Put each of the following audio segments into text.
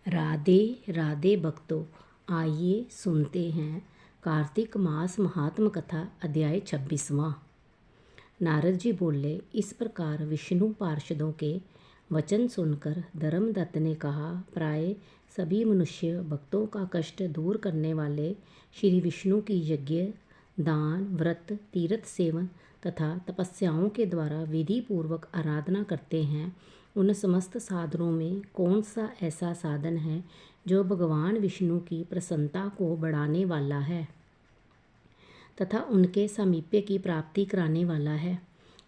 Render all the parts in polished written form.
राधे राधे भक्तों, आइए सुनते हैं कार्तिक मास महात्म कथा अध्याय 26वां। नारद जी बोले, इस प्रकार विष्णु पार्षदों के वचन सुनकर धर्मदत्त ने कहा, प्राय सभी मनुष्य भक्तों का कष्ट दूर करने वाले श्री विष्णु की यज्ञ, दान, व्रत, तीर्थ सेवन तथा तपस्याओं के द्वारा विधि पूर्वक आराधना करते हैं। उन समस्त साधनों में कौन सा ऐसा साधन है जो भगवान विष्णु की प्रसन्नता को बढ़ाने वाला है तथा उनके सामीप्य की प्राप्ति कराने वाला है।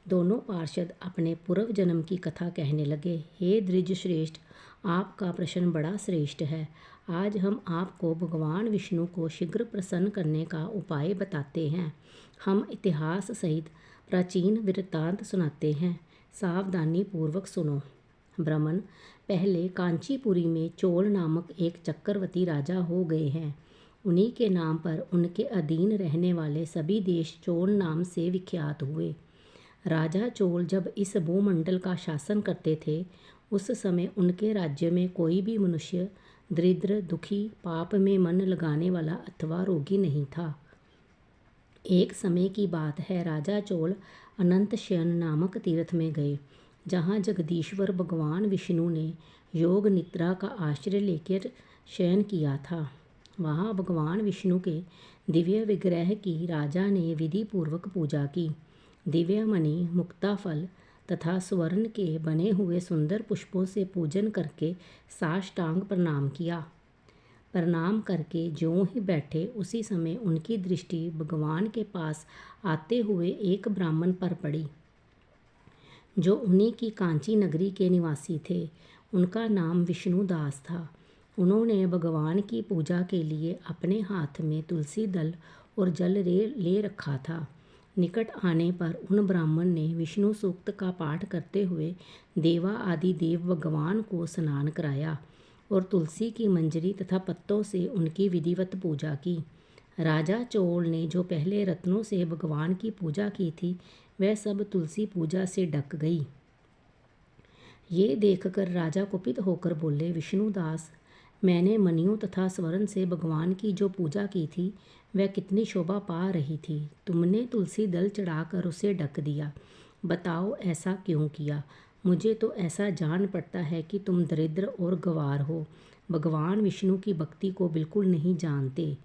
दोनों पार्षद अपने पूर्व जन्म की कथा कहने लगे। हे द्विज श्रेष्ठ, आपका प्रश्न बड़ा श्रेष्ठ है। आज हम आपको भगवान विष्णु को शीघ्र प्रसन्न करने का उपाय बताते हैं। हम इतिहास सहित प्राचीन वृत्तांत सुनाते हैं, सावधानी पूर्वक सुनो। ब्राह्मण, पहले कांचीपुरी में चोल नामक एक चक्रवर्ती राजा हो गए हैं। उन्हीं के नाम पर उनके अधीन रहने वाले सभी देश चोल नाम से विख्यात हुए। राजा चोल जब इस भूमंडल का शासन करते थे, उस समय उनके राज्य में कोई भी मनुष्य दरिद्र, दुखी, पाप में मन लगाने वाला अथवा रोगी नहीं था। एक समय की बात है, राजा चोल अनंत शयन नामक तीर्थ में गए, जहाँ जगदीश्वर भगवान विष्णु ने योग निद्रा का आश्रय लेकर शयन किया था। वहाँ भगवान विष्णु के दिव्य विग्रह की राजा ने विधि पूर्वक पूजा की। दिव्य मणि, मुक्ता फल तथा स्वर्ण के बने हुए सुंदर पुष्पों से पूजन करके साष्टांग प्रणाम किया। प्रणाम करके ज्यों ही बैठे, उसी समय उनकी दृष्टि भगवान के पास आते हुए एक ब्राह्मण पर पड़ी, जो उन्हीं की कांची नगरी के निवासी थे। उनका नाम विष्णुदास था। उन्होंने भगवान की पूजा के लिए अपने हाथ में तुलसी दल और जल ले रखा था। निकट आने पर उन ब्राह्मण ने विष्णु सूक्त का पाठ करते हुए देवा आदि देव भगवान को स्नान कराया और तुलसी की मंजरी तथा पत्तों से उनकी विधिवत पूजा की। राजा चोल ने जो पहले रत्नों से भगवान की पूजा की थी, वह सब तुलसी पूजा से ढक गई। ये देखकर राजा कुपित होकर बोले, विष्णुदास, मैंने मणियों तथा स्वर्ण से भगवान की जो पूजा की थी, वह कितनी शोभा पा रही थी। तुमने तुलसी दल चढ़ाकर उसे ढक दिया। बताओ, ऐसा क्यों किया? मुझे तो ऐसा जान पड़ता है कि तुम दरिद्र और गंवार हो, भगवान विष्णु की भक्ति को बिल्कुल नहीं जानते।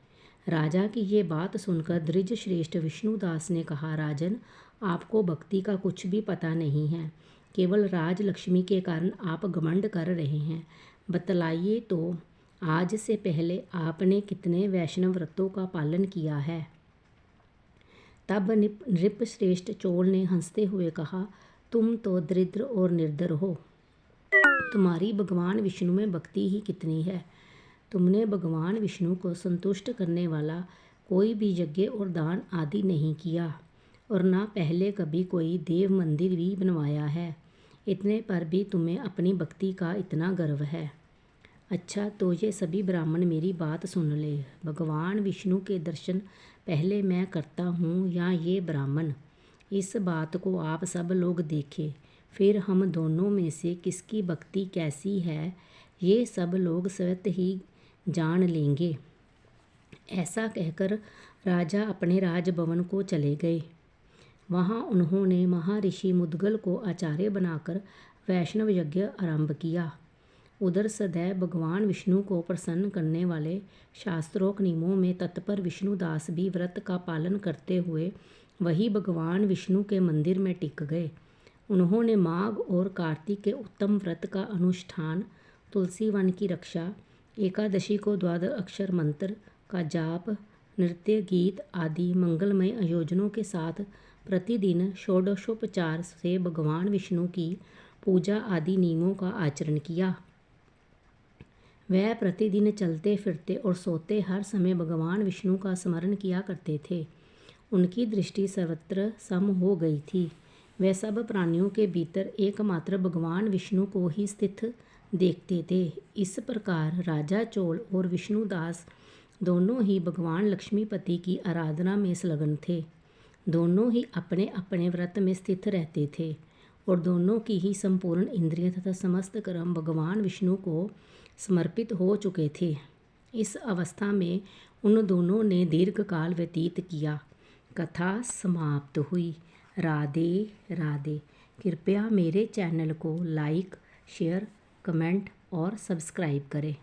राजा की ये बात सुनकर द्विज श्रेष्ठ विष्णुदास ने कहा, राजन, आपको भक्ति का कुछ भी पता नहीं है। केवल राजलक्ष्मी के कारण आप घमंड कर रहे हैं। बतलाइए तो, आज से पहले आपने कितने वैष्णव व्रतों का पालन किया है? तब नृपश्रेष्ठ चोल ने हंसते हुए कहा, तुम तो दरिद्र और निर्धर हो। तुम्हारी भगवान विष्णु में भक्ति ही कितनी है। तुमने भगवान विष्णु को संतुष्ट करने वाला कोई भी यज्ञ और दान आदि नहीं किया, और ना पहले कभी कोई देव मंदिर भी बनवाया है। इतने पर भी तुम्हें अपनी भक्ति का इतना गर्व है। अच्छा, तो ये सभी ब्राह्मण मेरी बात सुन ले। भगवान विष्णु के दर्शन पहले मैं करता हूँ या ये ब्राह्मण? इस बात को आप सब लोग देखें, फिर हम दोनों में से किसकी भक्ति कैसी है, ये सब लोग स्वतः ही जान लेंगे। ऐसा कहकर राजा अपने राजभवन को चले गए। वहाँ उन्होंने महर्षि मुद्गल को आचार्य बनाकर वैष्णव यज्ञ आरंभ किया। उधर सदैव भगवान विष्णु को प्रसन्न करने वाले शास्त्रोक्त नियमों में तत्पर विष्णुदास भी व्रत का पालन करते हुए वही भगवान विष्णु के मंदिर में टिक गए। उन्होंने माघ और कार्तिक के उत्तम व्रत का अनुष्ठान, तुलसी वन की रक्षा, एकादशी को 12 अक्षर मंत्र का जाप, नृत्य, गीत आदि मंगलमय आयोजनों के साथ प्रतिदिन षोडशोपचार से भगवान विष्णु की पूजा आदि नियमों का आचरण किया। वह प्रतिदिन चलते फिरते और सोते हर समय भगवान विष्णु का स्मरण किया करते थे। उनकी दृष्टि सर्वत्र सम हो गई थी। वह सब प्राणियों के भीतर एकमात्र भगवान विष्णु को ही स्थित देखते थे। इस प्रकार राजा चोल और विष्णुदास दोनों ही भगवान लक्ष्मीपति की आराधना में संलग्न थे। दोनों ही अपने अपने व्रत में स्थित रहते थे और दोनों की ही संपूर्ण इंद्रिय तथा समस्त कर्म भगवान विष्णु को समर्पित हो चुके थे। इस अवस्था में उन दोनों ने दीर्घकाल व्यतीत किया। कथा समाप्त हुई। राधे राधे। कृपया मेरे चैनल को लाइक, शेयर, कमेंट और सब्सक्राइब करें।